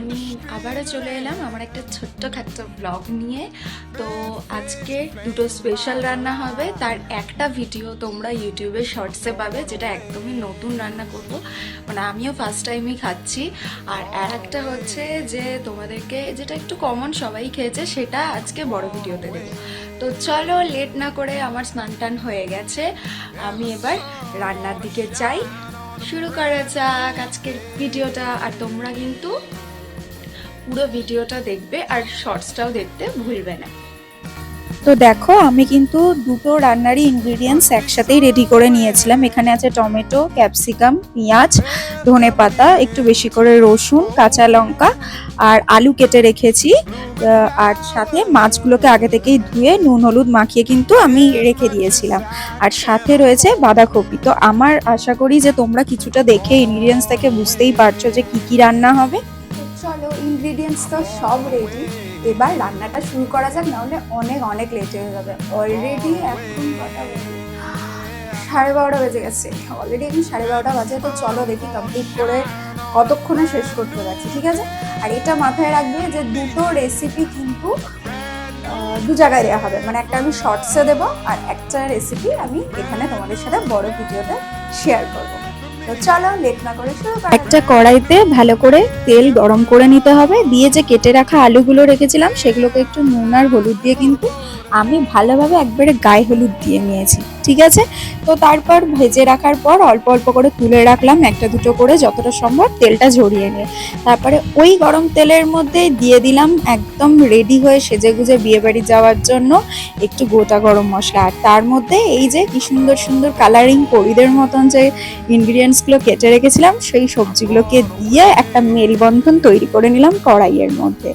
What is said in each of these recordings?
Morning. আবারও চলে এলাম আমার একটা ছোট্টখাট্ট ব্লগ নিয়ে। তো আজকে দুটো স্পেশাল রান্না হবে, তার একটা ভিডিও তোমরা ইউটিউবে শর্টসে পাবে, যেটা একদমই নতুন রান্না করব, মানে আমিও ফার্স্ট টাইমই খাচ্ছি। আর একটা হচ্ছে যে তোমাদেরকে যেটা একটু কমন সবাই খেয়েছে, সেটা আজকে বড় ভিডিওতে দেবো। তো চলো লেট না করে, আমার স্নান টান হয়ে গেছে, আমি এবার রান্নার দিকে যাই। শুরু করা যাক আজকের ভিডিওটা। আর তোমরা কিন্তু পুরো ভিডিওটা দেখবে আর শর্টসটাও দেখতে ভুলবে না। তো দেখো, আমি কিন্তু দুটো রান্নারই ইনগ্রিডিয়েন্টস একসাথেই রেডি করে নিয়েছিলাম। এখানে আছে টমেটো, ক্যাপসিকাম, পেঁয়াজ, ধনেপাতা, একটু বেশি করে রসুন, কাঁচা লঙ্কা আর আলু কেটে রেখেছি। আর সাথে মাছগুলোকে আগে থেকেই ধুয়ে নুন হলুদ মাখিয়ে কিন্তু আমি রেখে দিয়েছিলাম। আর সাথে রয়েছে বাঁধাকপি। তো আমার আশা করি যে তোমরা কিছুটা দেখে ইনগ্রিডিয়েন্টস থেকে বুঝতেই পারছো যে কি কি রান্না হবে। চলো, ইনগ্রিডিয়েন্টস তো সব রেডি, এবার রান্নাটা শুরু করা যাক, নাহলে অনেক লেট হয়ে যাবে। অলরেডি এখন কটা বাজে? 12:30 বেজে গেছে। অলরেডি এখন 12:30 বাজে। তো চলো দেখি কমপ্লিট করে কতক্ষণে শেষ করতে পারছি, ঠিক আছে? আর এটা মাথায় রাখবে যে দুটো রেসিপি কিন্তু দু জায়গায় দেওয়া হবে, মানে একটা আমি শর্টসে দেবো আর একটা রেসিপি আমি এখানে তোমাদের সাথে বড় ভিডিওতে শেয়ার করবো। তো চলো লেট না করে শুরু করা। একটা কড়াইতে ভালো করে তেল গরম করে নিতে হবে, দিয়ে যে কেটে রাখা আলুগুলো রেখেছিলাম সেগুলোকে একটু নুন আর হলুদ দিয়ে কিন্তু আমি ভালোভাবে একবারে গায়ে হলুদ দিয়ে নিয়েছি, ঠিক আছে? তো তারপর ভেজে রাখার পর অল্প অল্প করে তুলে রাখলাম, একটা দুটো করে যতটা সম্ভব তেলটা ঝরিয়ে নিয়ে। তারপরে ওই গরম তেলের মধ্যে দিয়ে দিলাম একদম রেডি হয়ে সেজে গুজে বিয়ে বাড়ি যাওয়ার জন্য একটু গোটা গরম মশলা। আর তার মধ্যে এই যে কি সুন্দর সুন্দর কালারিং পরিদের মতন যে ইনগ্রিডিয়েন্টসগুলো কেটে রেখেছিলাম, সেই সবজিগুলোকে দিয়ে একটা মেলবন্ধন তৈরি করে নিলাম কড়াইয়ের মধ্যে।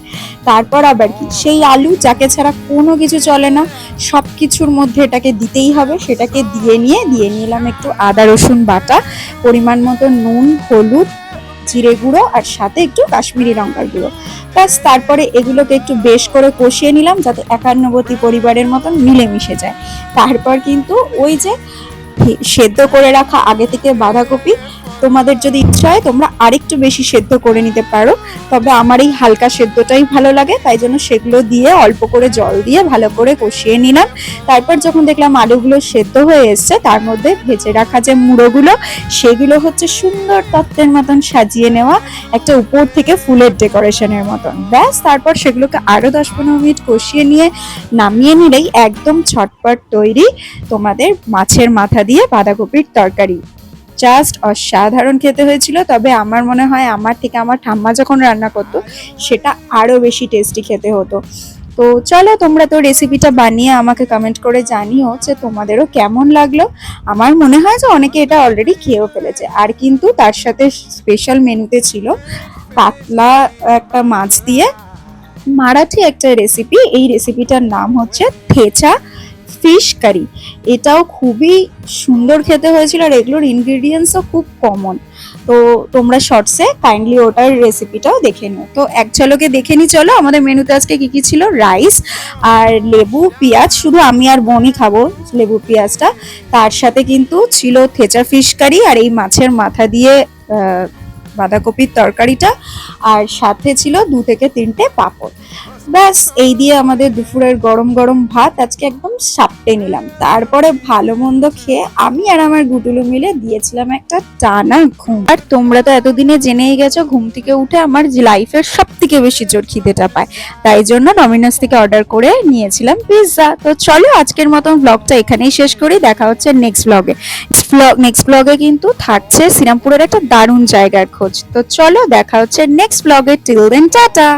তারপর আবার কি, সেই আলু যাকে ছাড়া কোনো কিছু চলে না, সব কিছুর মধ্যে এটাকে দিতেই হবে। সেটাকে দিয়ে নিলাম একটু আদা রসুন বাটা, পরিমাণ মতো নুন, হলুদ, জিরে গুঁড়ো আর সাথে একটু কাশ্মীরি লঙ্কার গুঁড়ো। ব্যাস, তারপরে এগুলোকে একটু বেশ করে কষিয়ে নিলাম যাতে একান্নবর্তী পরিবারের মতন মিলেমিশে যায়। তারপর কিন্তু ওই যে সেদ্ধ করে রাখা আগে থেকে বাঁধাকপি, তোমাদের যদি ইচ্ছা হয় তোমরা আরেকটু বেশি সেদ্ধ করে নিতে পারো, তবে আমার এই হালকা সেদ্ধটাই ভালো লাগে, তাই জন্য সেগুলো দিয়ে অল্প করে জল দিয়ে ভালো করে কষিয়ে নিলাম। তারপর যখন দেখলাম আলুগুলো সেদ্ধ হয়ে এসছে, তার মধ্যে ভেজে রাখা যে মুড়োগুলো, সেগুলো হচ্ছে সুন্দর তত্ত্বের মতন সাজিয়ে নেওয়া, একটা উপর থেকে ফুলের ডেকোরেশনের মতন। ব্যাস, তারপর সেগুলোকে আরো 10-15 মিনিট কষিয়ে নিয়ে নামিয়ে নিলেই একদম ছটপট তৈরি তোমাদের মাছের মাথা দিয়ে বাঁধাকপির তরকারি। জাস্ট অসাধারণ খেতে হয়েছিল। তবে আমার মনে হয় আমার থেকে আমার ঠাম্মা যখন রান্না করতো সেটা আরো বেশি টেস্টি খেতে হতো। তো চলো, তোমরা তো রেসিপিটা বানিয়ে আমাকে কমেন্ট করে জানিও যে তোমাদেরও কেমন লাগলো। আমার মনে হয় যে অনেকে এটা অলরেডি খেয়েও ফেলেছে। আর কিন্তু তার সাথে স্পেশাল মেনুতে ছিল পাতলা একটা মাছ দিয়ে মারাঠি একটা রেসিপি। এই রেসিপিটার নাম হচ্ছে থেচা ফিশ কারি। এটাও খুবই সুন্দর খেতে হয়েছিল, আর এগুলোর ইনগ্রিডিয়েন্টসও খুব কমন। তো তোমরা শর্টসে কাইন্ডলি ওটার রেসিপিটাও দেখে নিও। তো এক ঝলকে দেখে নি চলো আমাদের মেনুতে আজকে কি কি ছিল। রাইস আর লেবু পেঁয়াজ, শুধু আমি আর বোনই খাবো লেবু পেঁয়াজটা। তার সাথে কিন্তু ছিল থেচা ফিশ কারি আর এই মাছের মাথা দিয়ে বাঁধাকপির তরকারিটা, আর সাথে ছিল 2 থেকে 3টে পাঁপড়। ব্যাস, এই দিয়ে আমাদের দুপুরের গরম গরম ভাত আজকে একদম সাপটে নিলাম। তারপরে ভালো মন্দ খেয়ে আমি আর আমার গুটুলু মিলে দিয়েছিলাম একটা টানা ঘুম। আর তোমরা তো এতদিনে জেনেই গেছো ঘুম থেকে উঠে আমার লাইফের সব থেকে বেশি জোর খিদেটা পায়, তাই জন্য ডমিনোস থেকে অর্ডার করে নিয়েছিলাম পিৎজা। তো চলো আজকের মতন ব্লগটা এখানেই শেষ করি, দেখা হচ্ছে নেক্সট ব্লগে কিন্তু থাকছে শ্রীরামপুরের একটা দারুণ জায়গার খোঁজ। তো চলো দেখা হচ্ছে নেক্সট ব্লগে। Till then tata.